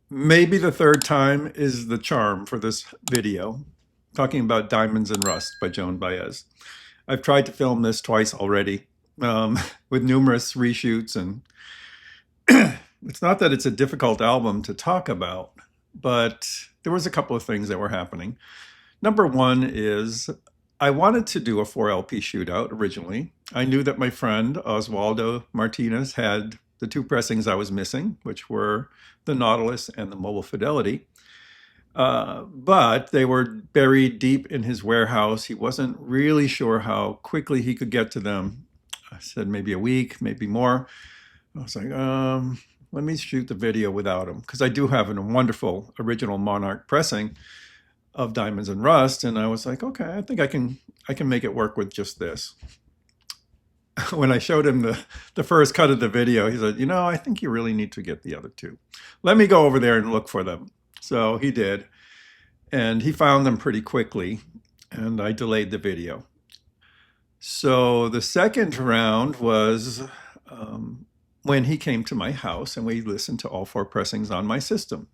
Maybe the third time is the charm for this video, talking about Diamonds and Rust by Joan Baez. I've tried to film this twice already, with numerous reshoots, and it's not that it's a difficult album to talk about, but there was a couple of things that were happening. Number one is I wanted to do a 4LP shootout originally. I knew that my friend Oswaldo Martinez had the two pressings I was missing, which were the Nautilus and the Mobile Fidelity. But they were buried deep in his warehouse. He wasn't really sure how quickly he could get to them. I said maybe a week, maybe more. I was like, let me shoot the video without him, because I do have a wonderful original Monarch pressing of Diamonds and Rust, and I was like, okay, I think I can make it work with just this. When I showed him the first cut of the video, he said, I think you really need to get the other two. Let me go over there and look for them. So he did, and he found them pretty quickly, and I delayed the video. So the second round was when he came to my house, and we listened to all four pressings on my system.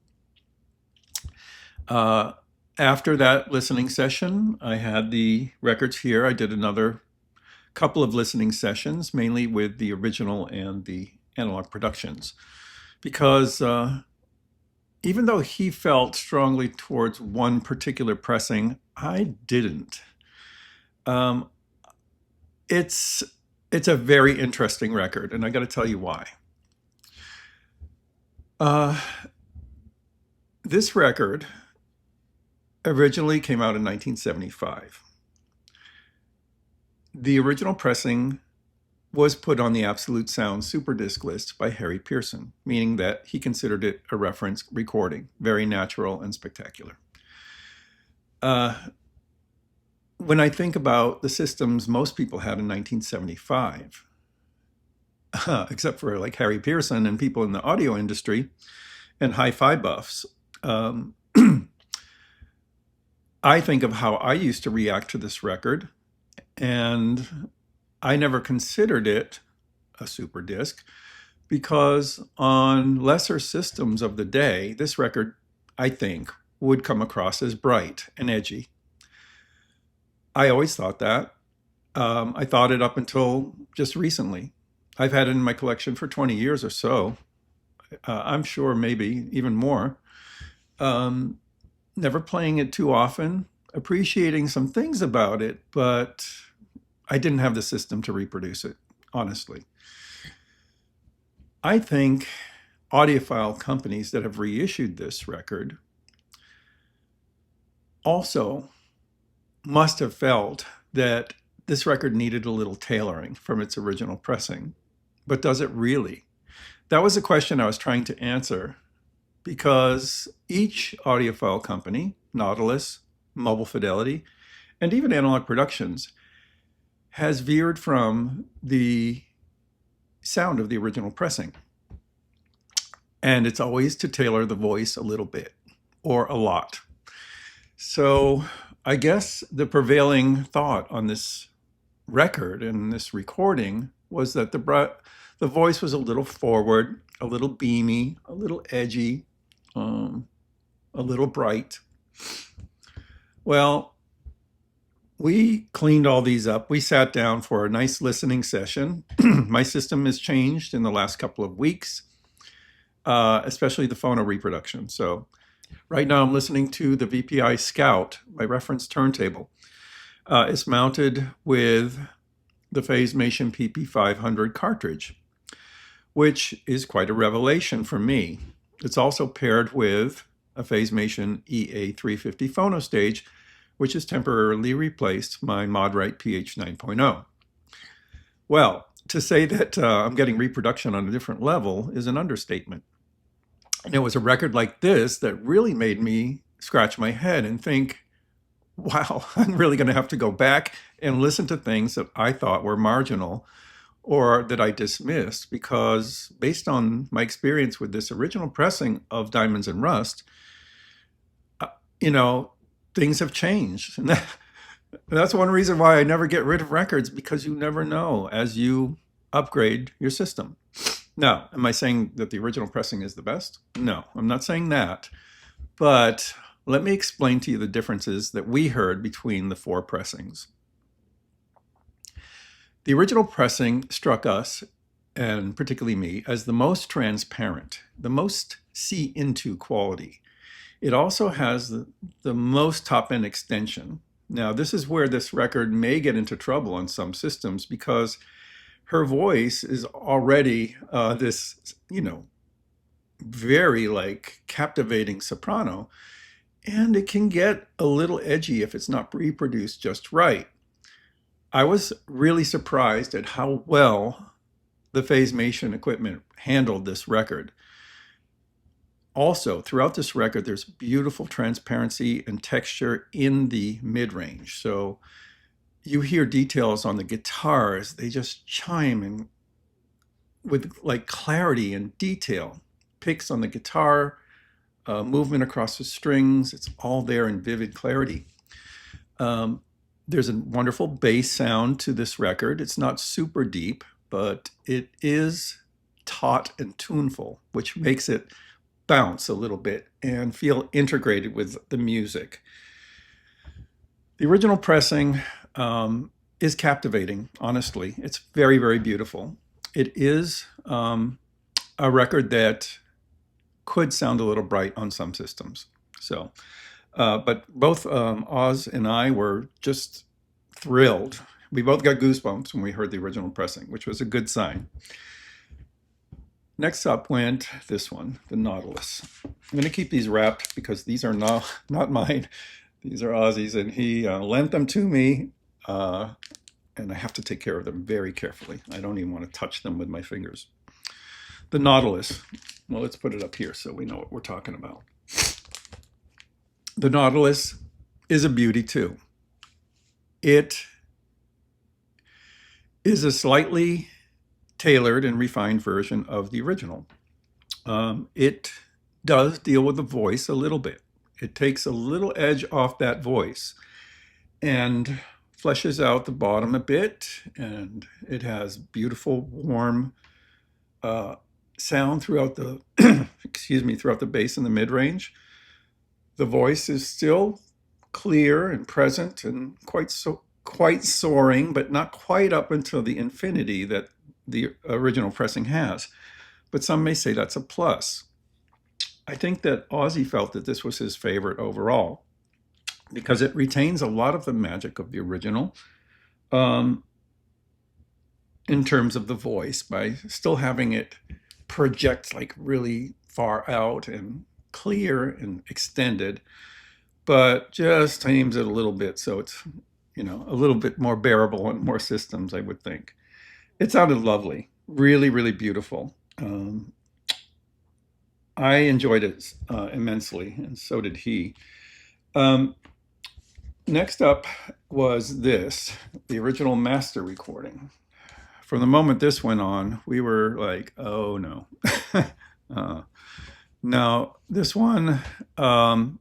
After that listening session, I had the records here. I did another couple of listening sessions, mainly with the original and the Analogue Productions, because even though he felt strongly towards one particular pressing, I didn't. It's a very interesting record, and I got to tell you why. This record originally came out in 1975. The original pressing was put on the Absolute Sound Superdisc list by Harry Pearson, meaning that he considered it a reference recording, very natural and spectacular. When I think about the systems most people had in 1975, except for like Harry Pearson and people in the audio industry and hi-fi buffs, I think of how I used to react to this record, and I never considered it a super disc because on lesser systems of the day, this record, I think, would come across as bright and edgy. I always thought that. I thought it up until just recently. I've had it in my collection for 20 years or so. I'm sure maybe even more. Never playing it too often, appreciating some things about it, but I didn't have the system to reproduce it, honestly. I think audiophile companies that have reissued this record also must have felt that this record needed a little tailoring from its original pressing. But does it really? That was a question I was trying to answer, because each audiophile company, Nautilus, Mobile Fidelity, and even Analogue Productions, has veered from the sound of the original pressing. And it's always to tailor the voice a little bit, or a lot. So I guess the prevailing thought on this record and this recording was that the voice was a little forward, a little beamy, a little edgy, a little bright. Well, we cleaned all these up. We sat down for a nice listening session. My system has changed in the last couple of weeks, especially the phono reproduction. So right now I'm listening to the VPI Scout, my reference turntable. It's mounted with the Phasmation PP500 cartridge, which is quite a revelation for me. It's also paired with a Phasmation EA350 phono stage, which has temporarily replaced my Modrite PH 9.0. Well, to say that I'm getting reproduction on a different level is an understatement. And it was a record like this that really made me scratch my head and think, wow, I'm really going to have to go back and listen to things that I thought were marginal or that I dismissed, because based on my experience with this original pressing of Diamonds and Rust, things have changed. And that's one reason why I never get rid of records, because you never know as you upgrade your system. Now, am I saying that the original pressing is the best? No, I'm not saying that. But let me explain to you the differences that we heard between the 4 pressings. The original pressing struck us, and particularly me, as the most transparent, the most see into quality. It also has the most top-end extension. Now, this is where this record may get into trouble on some systems, because her voice is already this, very like captivating soprano, and it can get a little edgy if it's not reproduced just right. I was really surprised at how well the Phasmation equipment handled this record. Also, throughout this record, there's beautiful transparency and texture in the mid-range. So you hear details on the guitars, they just chime in with like clarity and detail. Picks on the guitar, movement across the strings, it's all there in vivid clarity. There's a wonderful bass sound to this record. It's not super deep, but it is taut and tuneful, which makes it bounce a little bit and feel integrated with the music. The original pressing is captivating, honestly. It's very, very beautiful. It is a record that could sound a little bright on some systems. So, but both Oz and I were just thrilled. We both got goosebumps when we heard the original pressing, which was a good sign. Next up went this one, the Nautilus. I'm going to keep these wrapped because these are not mine. These are Ozzy's, and he lent them to me, and I have to take care of them very carefully. I don't even want to touch them with my fingers. The Nautilus. Well, let's put it up here so we know what we're talking about. The Nautilus is a beauty too. It is a slightly tailored and refined version of the original. It does deal with the voice a little bit. It takes a little edge off that voice and fleshes out the bottom a bit, and it has beautiful, warm sound throughout the throughout the bass and the mid-range. The voice is still clear and present and quite soaring, but not quite up until the infinity that the original pressing has. But some may say that's a plus. I think that Ozzy felt that this was his favorite overall because it retains a lot of the magic of the original in terms of the voice, by still having it project like really far out and clear and extended, but just tames it a little bit so it's, a little bit more bearable on more systems, I would think. It sounded lovely, really, really beautiful. I enjoyed it immensely, and so did he. Next up was this, the original master recording. From the moment this went on, we were like, oh no. Now, this one, the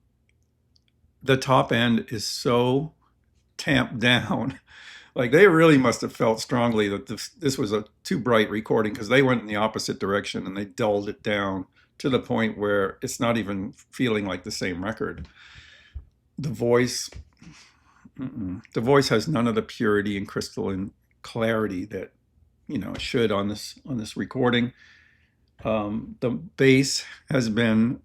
top end is so tamped down. Like, they really must have felt strongly that this was a too bright recording, because they went in the opposite direction and they dulled it down to the point where it's not even feeling like the same record. The voice has none of the purity and crystalline clarity that it should on this recording. The bass has been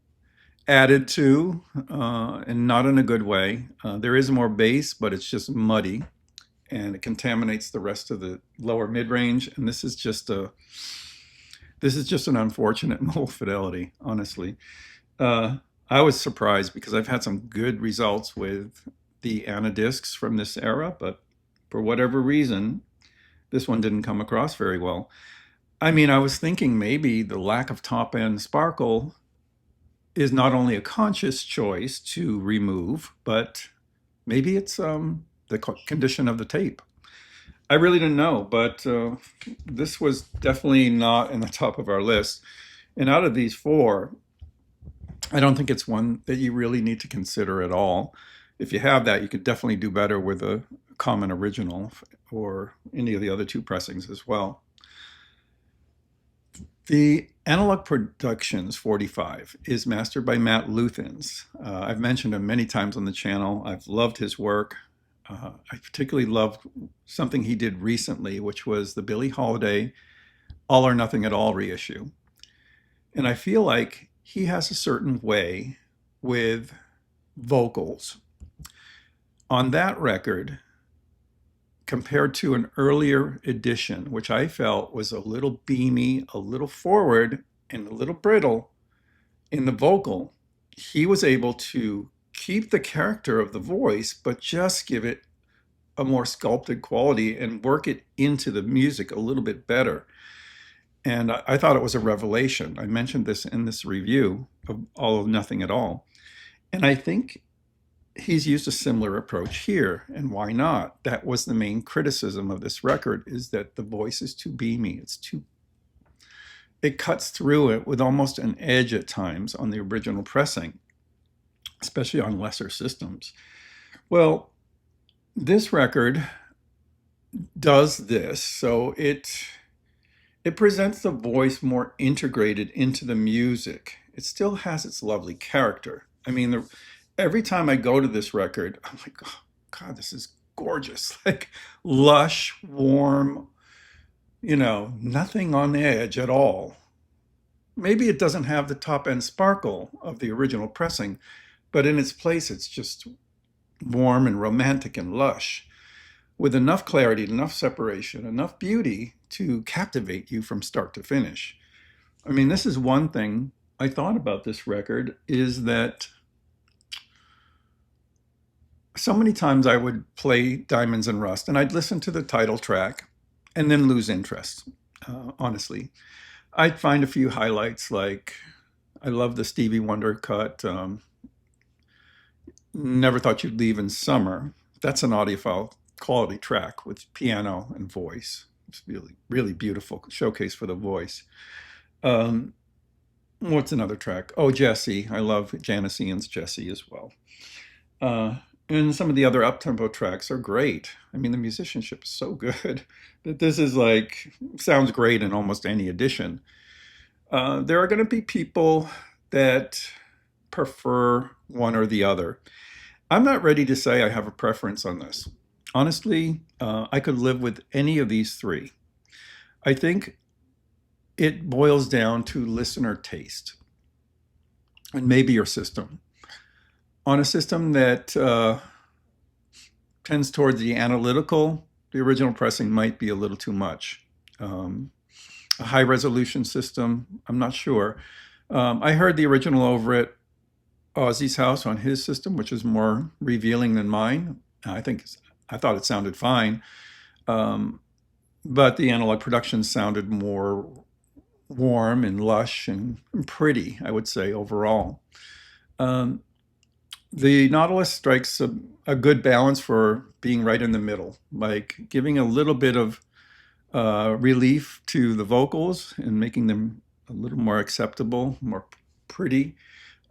added to, and not in a good way. There is more bass, but it's just muddy, and it contaminates the rest of the lower mid-range. And this is just an unfortunate low fidelity, honestly. I was surprised because I've had some good results with the Anadiscs from this era, but for whatever reason, this one didn't come across very well. I mean, I was thinking maybe the lack of top-end sparkle is not only a conscious choice to remove, but maybe it's the condition of the tape. I really didn't know, but this was definitely not in the top of our list. And out of these 4, I don't think it's one that you really need to consider at all. If you have that, you could definitely do better with a common original or any of the other two pressings as well. The Analogue Productions 45 is mastered by Matt Lutthans. I've mentioned him many times on the channel. I've loved his work. I particularly loved something he did recently, which was the Billie Holiday All or Nothing at All reissue. And I feel like he has a certain way with vocals. On that record, compared to an earlier edition, which I felt was a little beamy, a little forward, and a little brittle in the vocal, he was able to keep the character of the voice, but just give it a more sculpted quality and work it into the music a little bit better. And I thought it was a revelation. I mentioned this in this review of All or Nothing at All. And I think he's used a similar approach here. And why not? That was the main criticism of this record, is that the voice is too beamy. It cuts through it with almost an edge at times on the original pressing, especially on lesser systems. Well, this record does this. So it presents the voice more integrated into the music. It still has its lovely character. I mean, every time I go to this record, I'm like, oh, God, this is gorgeous. Like lush, warm, nothing on edge at all. Maybe it doesn't have the top end sparkle of the original pressing, but in its place, it's just warm and romantic and lush, with enough clarity, enough separation, enough beauty to captivate you from start to finish. I mean, this is one thing I thought about this record, is that so many times I would play Diamonds and Rust and I'd listen to the title track and then lose interest, honestly. I'd find a few highlights, like I love the Stevie Wonder cut, Never Thought You'd Leave in Summer. That's an audiophile quality track with piano and voice. It's really, really beautiful showcase for the voice. What's another track? Oh, Jessie. I love Janice Ian's Jessie as well. And some of the other up-tempo tracks are great. I mean, the musicianship is so good that this is sounds great in almost any edition. There are going to be people that prefer one or the other. I'm not ready to say I have a preference on this. Honestly, I could live with any of these three. I think it boils down to listener taste and maybe your system. On a system that tends towards the analytical, the original pressing might be a little too much. A high resolution system, I'm not sure. I heard the original over at Ozzy's house on his system, which is more revealing than mine. I thought it sounded fine. But the Analogue Productions sounded more warm and lush and pretty, I would say, overall. The Nautilus strikes a good balance for being right in the middle, like giving a little bit of relief to the vocals and making them a little more acceptable, more pretty,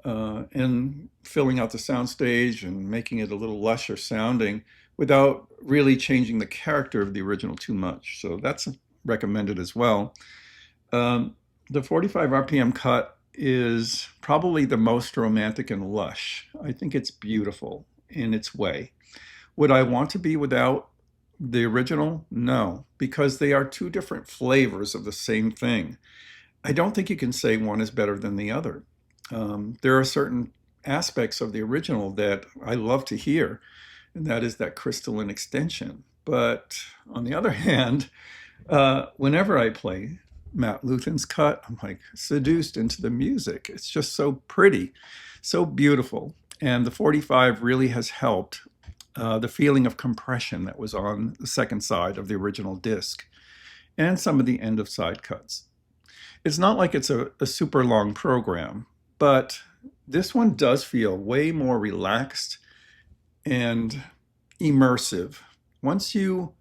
and filling out the soundstage and making it a little lusher sounding without really changing the character of the original too much. So that's recommended as well. The 45 RPM cut is probably the most romantic and lush. I think it's beautiful in its way. Would I want to be without the original? No, because they are two different flavors of the same thing. I don't think you can say one is better than the other. There are certain aspects of the original that I love to hear, and that is that crystalline extension. But on the other hand, whenever I play Matt Lutthans' cut, I'm like seduced into the music. It's just so pretty, so beautiful. And the 45 really has helped the feeling of compression that was on the second side of the original disc and some of the end of side cuts. It's not like it's a super long program, but this one does feel way more relaxed and immersive. Once you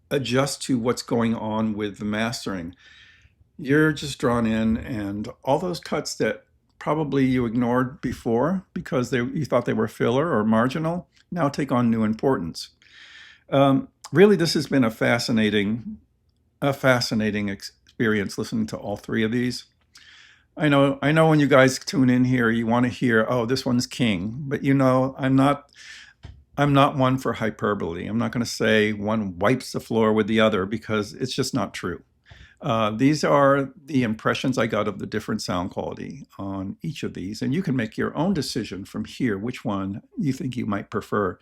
adjust to what's going on with the mastering, you're just drawn in, and all those cuts that probably you ignored before because you thought they were filler or marginal, now take on new importance. Really, this has been a fascinating experience listening to all three of these. I know when you guys tune in here, you want to hear, oh, this one's king, but you know, I'm not one for hyperbole. I'm not going to say one wipes the floor with the other because it's just not true. These are the impressions I got of the different sound quality on each of these, and you can make your own decision from here which one you think you might prefer.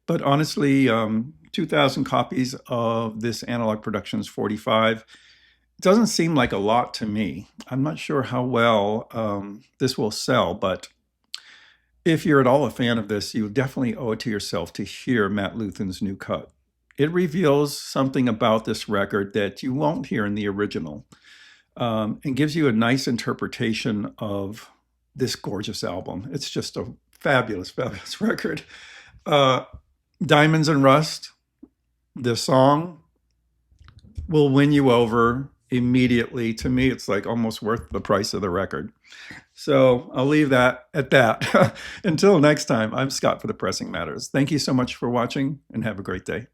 But honestly, 2,000 copies of this Analogue Productions 45 doesn't seem like a lot to me. I'm not sure how well this will sell, but if you're at all a fan of this, you definitely owe it to yourself to hear Matt Lutthans' new cut. It reveals something about this record that you won't hear in the original, and gives you a nice interpretation of this gorgeous album. It's just a fabulous, fabulous record. Diamonds and Rust, the song will win you over immediately. To me, it's like almost worth the price of the record. So I'll leave that at that. Until next time, I'm Scott for The Pressing Matters. Thank you so much for watching and have a great day.